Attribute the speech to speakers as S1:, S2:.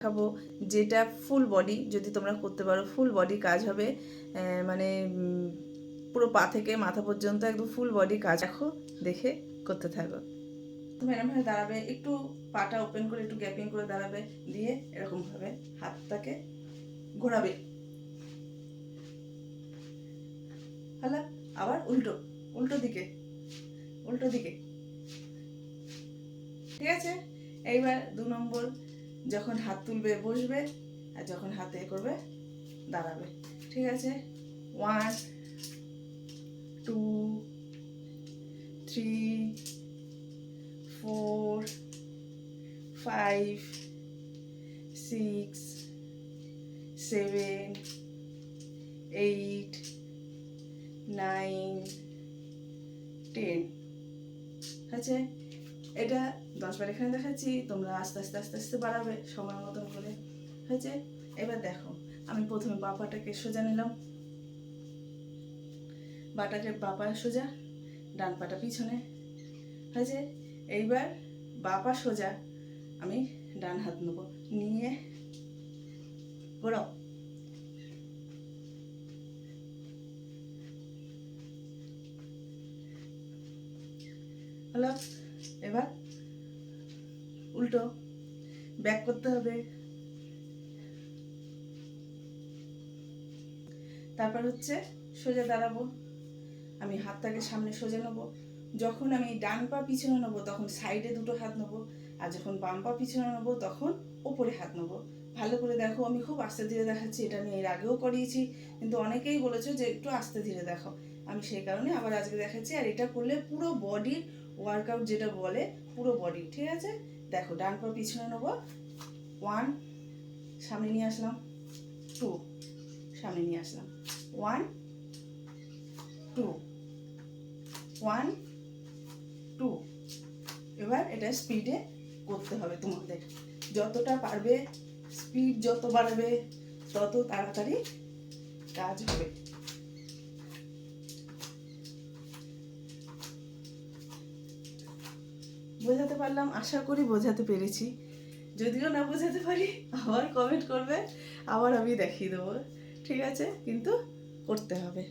S1: দেখাবো যেটা full body, যদি তোমরা করতে পারো ফুল বডি কাজ হবে, মানে পুরো পা থেকে মাথা পর্যন্ত একদম ফুল বডি কাজ। দেখো, দেখে করতে থাকো। তুমি এরকমভাবে দাঁড়াবে, একটু পাটা ওপেন করে একটু গ্যাপিং করে দাঁড়াবে, দিয়ে এরকমভাবে হাতটাকে ঘোরাবে। হলো, আবার উল্টো উল্টো দিকে, উল্টো দিকে। ঠিক আছে, এইবার 2 নম্বর, যখন হাত তুলবে বসবে, আর যখন হাতে করবে দাঁড়াবে। ঠিক আছে, 1 2 3 4 5 6 7 8 9 10। আছে, এটা 10 বার এখানে দেখাচ্ছি, তোমরা আস্তে আস্তে আস্তে আস্তে বাড়াবে সময় মতন করে। হয়েছে, এবার দেখো আমি প্রথমে বাঁ পাটাকে সোজা নিলাম, বাঁ পা সোজা, ডান পাটা পিছনে। হয়েছে, এইবার বাঁ পা সোজা, আমি ডান হাত নেব, নিয়ে ঘোরাও। হলো, এবার উল্টো ব্যাক করতে হবে। তারপর হচ্ছে সোজা দাঁড়াবো, আমি হাতটাকে সামনে সোজা নেবো। যখন আমি ডান পা পিছনে নেবো তখন সাইডে 2টো হাত নেবো, আর যখন বাম পা পিছনে নেবো তখন ওপরে হাত নেবো। ভালো করে দেখো, আমি খুব আস্তে ধীরে দেখাচ্ছি, এটা আমি এর আগেও করিয়েছি, কিন্তু অনেকেই বলেছো যে একটু আস্তে ধীরে দেখো, আমি সেই কারণে আবার আজকে দেখাচ্ছি। আর এটা করলে পুরো বডির ওয়ার্কআউট যেটা বলে, পুরো বডি। ঠিক আছে, দেখো ডান পা পিছনে নেবো, 1 সামনে নিয়ে আসলাম, 2 সামনে নিয়ে আসলাম, 1 2 1 2। এবার এটা স্পিডে করতে হবে তোমাদের, যতটা পারবে স্পিড যত বাড়বে তত তাড়াতাড়ি কাজ হবে। বোঝাতে পারলাম, আশা করি বোঝাতে পেরেছি। যদিও না বোঝাতে পারি আবার কমেন্ট করবে, আবার আমি দেখিয়ে দেবো। ঠিক আছে, কিন্তু করতে হবে।